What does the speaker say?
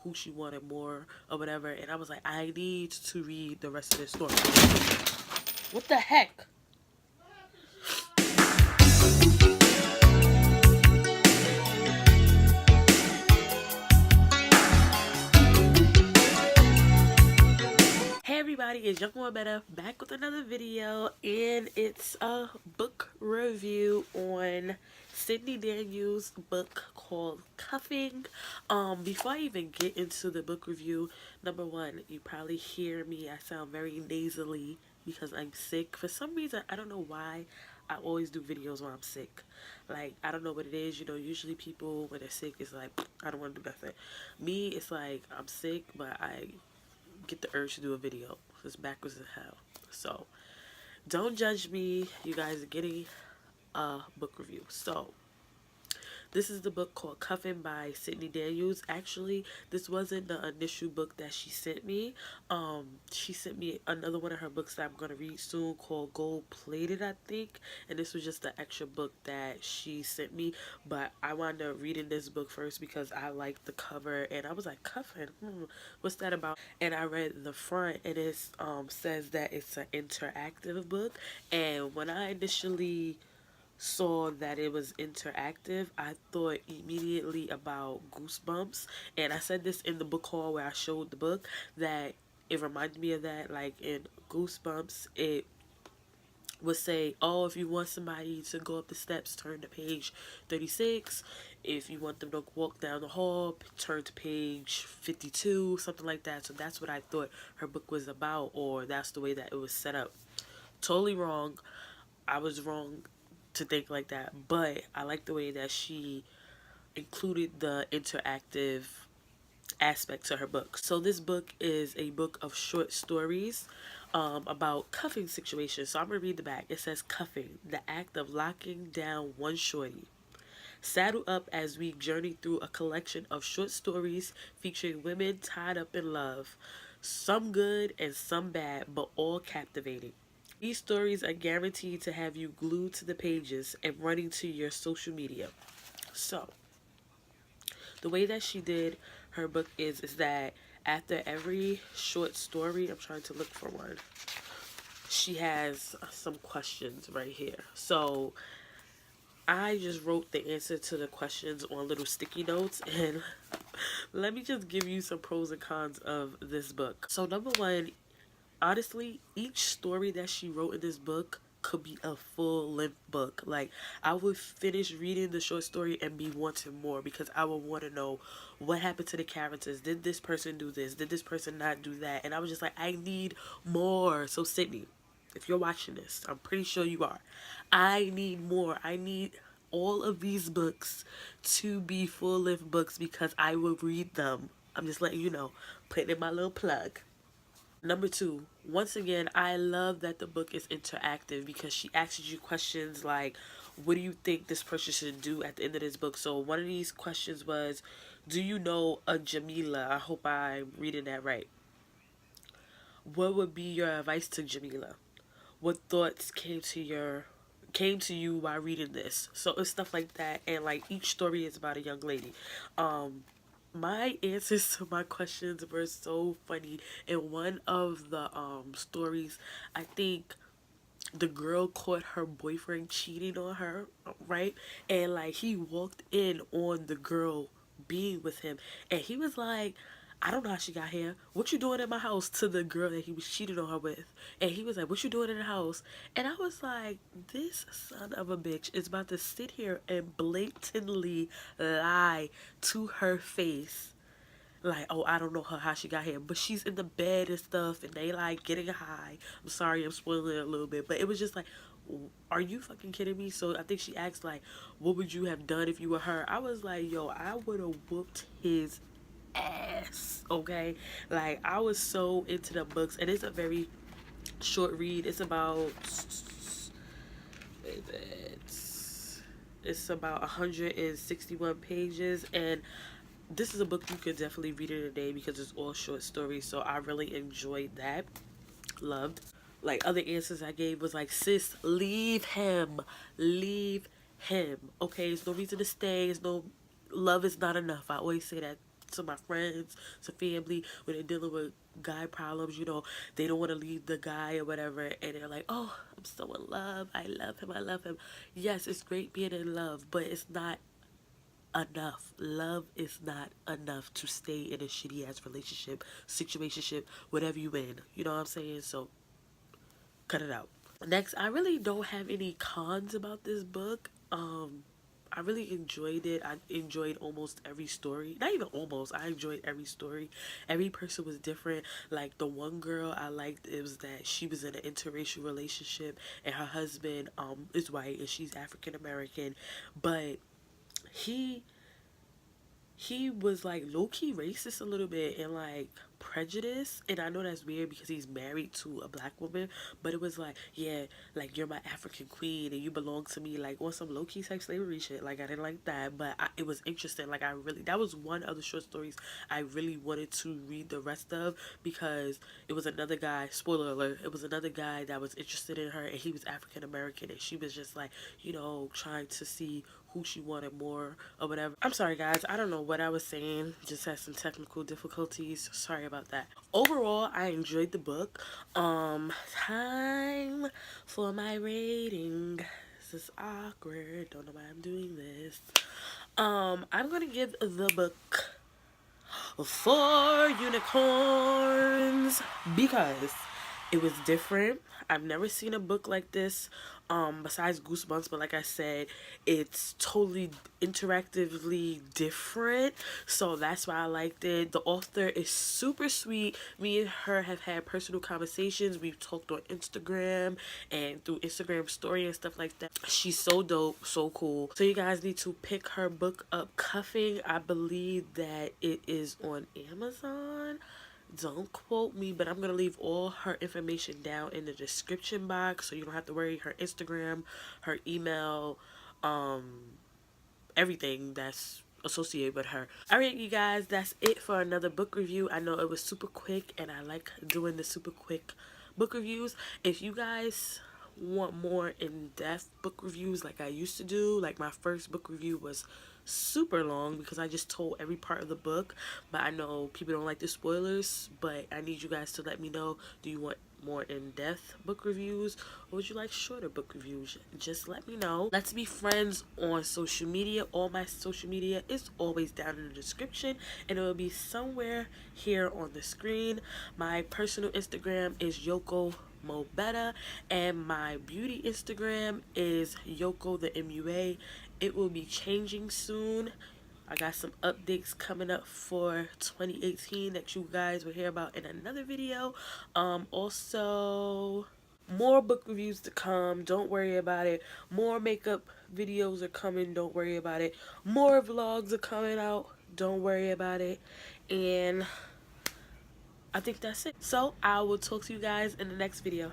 who she wanted more or whatever. And I was like, I need to read the rest of this story. What the heck? Hey everybody, it's Yoko Better back with another video, and it's a book review on Sydney Daniels' book called CUFFIN. Before I even get into the book review, number one, you probably hear me, I sound very nasally because I'm sick. For some reason, I don't know why I always do videos when I'm sick. Like, I don't know what it is, usually people when they're sick, it's like, I don't want to do nothing. Me, it's like, I'm sick, but I get the urge to do a video. It's backwards as hell. So don't judge me. You guys are getting a book review. So this is the book called CUFFIN by Sydney Daniels. Actually, this wasn't the initial book that she sent me. She sent me another one of her books that I'm going to read soon called Gold Plated, I think. And this was just the extra book that she sent me. But I wound up reading this book first because I liked the cover. And I was like, CUFFIN? What's that about? And I read the front, and it says that it's an interactive book. And when I initially saw that it was interactive, I thought immediately about Goosebumps. And I said this in the book haul where I showed the book, that it reminded me of that. Like in Goosebumps, it would say, oh, if you want somebody to go up the steps, turn to page 36. If you want them to walk down the hall, turn to page 52, something like that. So that's what I thought her book was about, or that's the way that it was set up. Totally wrong. I was wrong to think like that, but I like the way that she included the interactive aspect to her book. So this book is a book of short stories about cuffing situations. So I'm gonna read the back. It says, cuffing, the act of locking down one shorty. Saddle up as we journey through a collection of short stories featuring women tied up in love, some good and some bad, but all captivating. These stories are guaranteed to have you glued to the pages and running to your social media. So, the way that she did her book is that after every short story, I'm trying to look for one, she has some questions right here. So, I just wrote the answer to the questions on little sticky notes, and let me just give you some pros and cons of this book. So, number one, honestly, each story that she wrote in this book could be a full-length book. Like, I would finish reading the short story and be wanting more, because I would want to know what happened to the characters. Did this person do this? Did this person not do that? And I was just like, I need more. So Sydney, if you're watching this, I'm pretty sure you are, I need more. I need all of these books to be full-length books because I will read them. I'm just letting you know, putting in my little plug. Number two, once again, I love that the book is interactive because she asks you questions like, what do you think this person should do at the end of this book? So one of these questions was, do you know a Jamila? I hope I'm reading that right. What would be your advice to Jamila? What thoughts came to you while reading this? So it's stuff like that, and like each story is about a young lady. My answers to my questions were so funny. In one of the stories, I think the girl caught her boyfriend cheating on her, right? And like he walked in on the girl being with him, and he was like, I don't know how she got here. What you doing in my house, to the girl that he was cheating on her with? And he was like, what you doing in the house? And I was like, this son of a bitch is about to sit here and blatantly lie to her face. Like, oh, I don't know how she got here, but she's in the bed and stuff, and they like getting high. I'm sorry, I'm spoiling it a little bit, but it was just like, are you fucking kidding me? So I think she asked like, what would you have done if you were her? I was like, yo, I would have whooped his ass. Okay, like I was so into the books, and it's a very short read. It's about 161 pages, and this is a book you could definitely read in a day because it's all short stories. So I really enjoyed that. Loved. Like other answers I gave was like, sis, leave him. Leave him. Okay, there's no reason to stay. There's no, love is not enough. I always say that to my friends, to family, when they're dealing with guy problems, you know, they don't want to leave the guy or whatever, and they're like, oh, I'm so in love, I love him, I love him. Yes, it's great being in love, but it's not enough. Love is not enough to stay in a shitty ass relationship, situationship, whatever you in. You know what I'm saying? So cut it out. Next, I really don't have any cons about this book. I really enjoyed it. I enjoyed almost every story. Not even almost. I enjoyed every story. Every person was different. Like the one girl I liked, it was that she was in an interracial relationship and her husband is white and she's African American, but he he was like low-key racist a little bit and like prejudiced, and I know that's weird because he's married to a black woman, but it was like, yeah, like you're my African queen and you belong to me, like on some low-key type slavery shit. Like I didn't like that, but it was interesting. Like I really, that was one of the short stories I really wanted to read the rest of, because it was another guy, spoiler alert, it was another guy that was interested in her and he was African American, and she was just like, you know, trying to see who she wanted more or whatever. I'm sorry guys, I don't know what I was saying, just had some technical difficulties, sorry about that. Overall, I enjoyed the book. Time for my rating. This is awkward, don't know why I'm doing this. I'm gonna give the book 4 unicorns because it was different. I've never seen a book like this besides Goosebumps, but like I said, it's totally interactively different, so that's why I liked it. The author is super sweet. Me and her have had personal conversations. We've talked on Instagram and through Instagram story and stuff like that. She's so dope, so cool. So you guys need to pick her book up, Cuffing. I believe that it is on Amazon. Don't quote me, but I'm going to leave all her information down in the description box so you don't have to worry. Her Instagram, her email, everything that's associated with her. Alright you guys, that's it for another book review. I know it was super quick and I like doing the super quick book reviews. If you guys want more in-depth book reviews like I used to do, like my first book review was super long because I just told every part of the book, but I know people don't like the spoilers, but I need you guys to let me know, do you want more in-depth book reviews or would you like shorter book reviews? Just let me know. Let's be friends on social media. All my social media is always down in the description and it will be somewhere here on the screen. My personal Instagram is Yoko Mobetta and my beauty Instagram is Yoko the MUA. It will be changing soon. I got some updates coming up for 2018 that you guys will hear about in another video. Also, more book reviews to come, don't worry about it. More makeup videos are coming, don't worry about it. More vlogs are coming out, don't worry about it. And I think that's it. So I will talk to you guys in the next video.